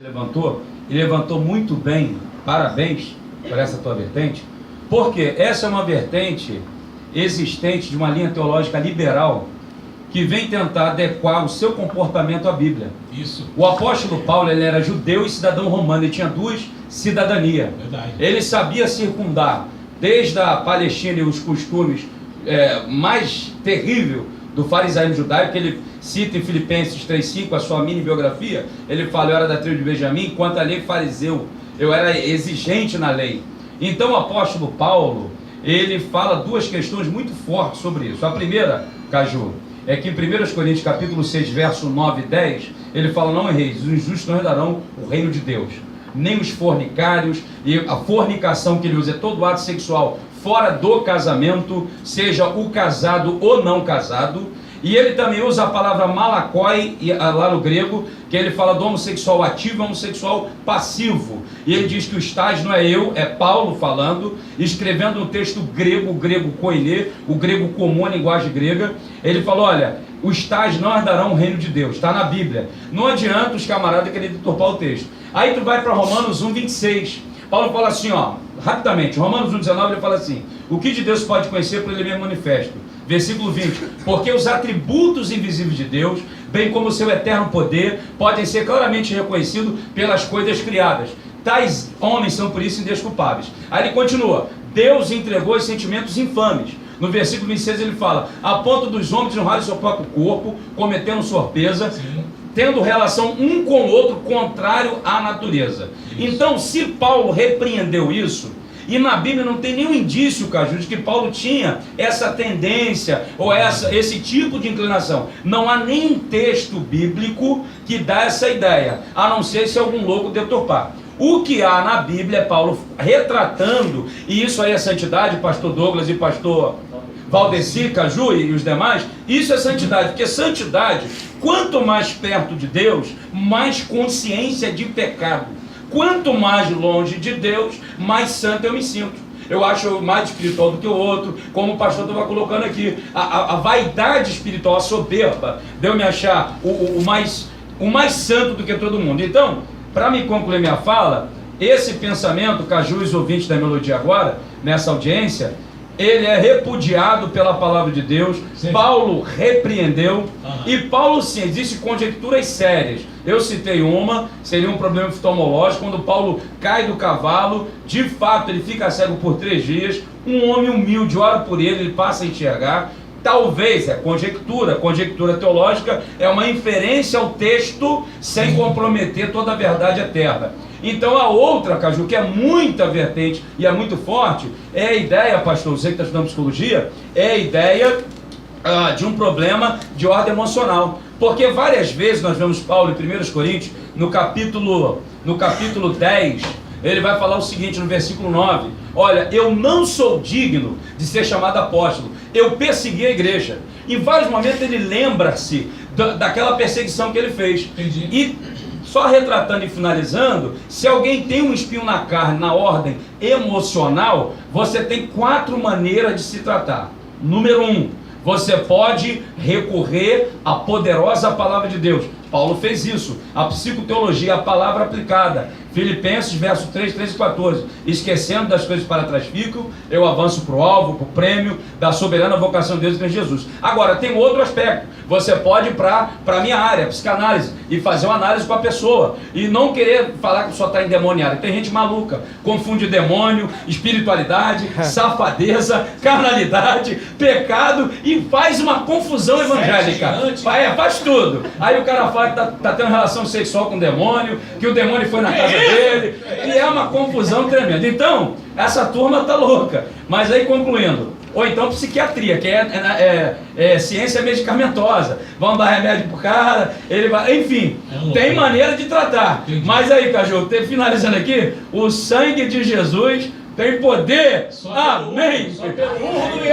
levantou, e levantou muito bem, parabéns por essa tua vertente, porque essa é uma vertente existente de uma linha teológica liberal que vem tentar adequar o seu comportamento à Bíblia. Isso. O apóstolo Paulo, ele era judeu e cidadão romano, ele tinha duas cidadanias. Verdade. Ele sabia circundar desde a Palestina e os costumes mais terrível do farisaísmo judaico, que ele cita em Filipenses 3,5, a sua mini biografia. Ele fala: eu era da tribo de Benjamim, quanto à lei fariseu, eu era exigente na lei. Então o apóstolo Paulo, ele fala duas questões muito fortes sobre isso. A primeira, Caju, é que em 1 Coríntios capítulo 6, verso 9 e 10, ele fala: não erreis, os injustos não herdarão o reino de Deus, nem os fornicários. E a fornicação que ele usa é todo ato sexual fora do casamento, seja o casado ou não casado. E ele também usa a palavra malakoi, lá no grego, que ele fala do homossexual ativo e homossexual passivo. E ele diz que o estágio não é eu, é Paulo falando, escrevendo um texto grego, o grego koiné, o grego comum, a linguagem grega. Ele falou: olha, os estágios não herdarão o reino de Deus, está na Bíblia. Não adianta os camaradas quererem deturpar o texto. Aí tu vai para Romanos 1, 26. Paulo fala assim, ó, rapidamente, Romanos 1, 19, ele fala assim: o que de Deus pode conhecer por ele mesmo manifesto? Versículo 20, porque os atributos invisíveis de Deus, bem como o seu eterno poder, podem ser claramente reconhecidos pelas coisas criadas. Tais homens são por isso indesculpáveis. Aí ele continua: Deus entregou os sentimentos infames. No versículo 26 ele fala: a ponto dos homens honrarem seu próprio corpo, cometendo sorpesa, tendo relação um com o outro contrário à natureza. Então, se Paulo repreendeu isso, e na Bíblia não tem nenhum indício, Caju, de que Paulo tinha essa tendência ou esse tipo de inclinação. Não há nenhum texto bíblico que dá essa ideia, a não ser se algum louco deturpar. O que há na Bíblia é Paulo retratando, e isso aí é santidade, pastor Douglas e pastor Valdeci, Caju e os demais. Isso é santidade, porque santidade, quanto mais perto de Deus, mais consciência de pecado. Quanto mais longe de Deus, mais santo eu me sinto. Eu acho mais espiritual do que o outro, como o pastor estava colocando aqui. A vaidade espiritual, a soberba, de eu me achar o mais santo do que todo mundo. Então, para me concluir minha fala, esse pensamento, Caju e os ouvintes da Melodia agora, nessa audiência, ele é repudiado pela palavra de Deus. Sim. Paulo repreendeu. E Paulo, sim, existe conjecturas sérias. Eu citei uma, seria um problema oftalmológico, quando Paulo cai do cavalo, de fato ele fica cego por 3 dias, um homem humilde ora por ele passa a enxergar. Talvez, é conjectura teológica, é uma inferência ao texto sem comprometer toda a verdade eterna. Então a outra, Caju, que é muito vertente e é muito forte, é a ideia, pastor, você que está estudando psicologia, é a ideia de um problema de ordem emocional. Porque várias vezes nós vemos Paulo em 1 Coríntios, no capítulo 10, ele vai falar o seguinte no versículo 9: olha, eu não sou digno de ser chamado apóstolo, eu persegui a igreja. Em vários momentos ele lembra-se daquela perseguição que ele fez. Entendi. E só retratando e finalizando, se alguém tem um espinho na carne, na ordem emocional, você tem 4 maneiras de se tratar. Número 1, você pode recorrer à poderosa palavra de Deus. Paulo fez isso. A psicoteologia, a palavra aplicada. Filipenses, verso 3, 13 e 14. Esquecendo das coisas para trás ficam, eu avanço para o alvo, para o prêmio da soberana vocação de Deus em Cristo Jesus. Agora, tem outro aspecto. Você pode ir para a minha área, psicanálise, e fazer uma análise com a pessoa. E não querer falar que só está endemoniado. Tem gente maluca. Confunde demônio, espiritualidade, safadeza, carnalidade, pecado, e faz uma confusão evangélica. Faz tudo. Aí o cara fala que está tendo relação sexual com o demônio, que o demônio foi na casa dele, e é uma confusão tremenda. Então, essa turma tá louca. Mas aí, concluindo, ou então psiquiatria, que é ciência medicamentosa. Vamos dar remédio pro cara, ele vai, enfim, tem maneira de tratar. Entendi. Mas aí, Caju, finalizando aqui, o sangue de Jesus tem poder. Amém.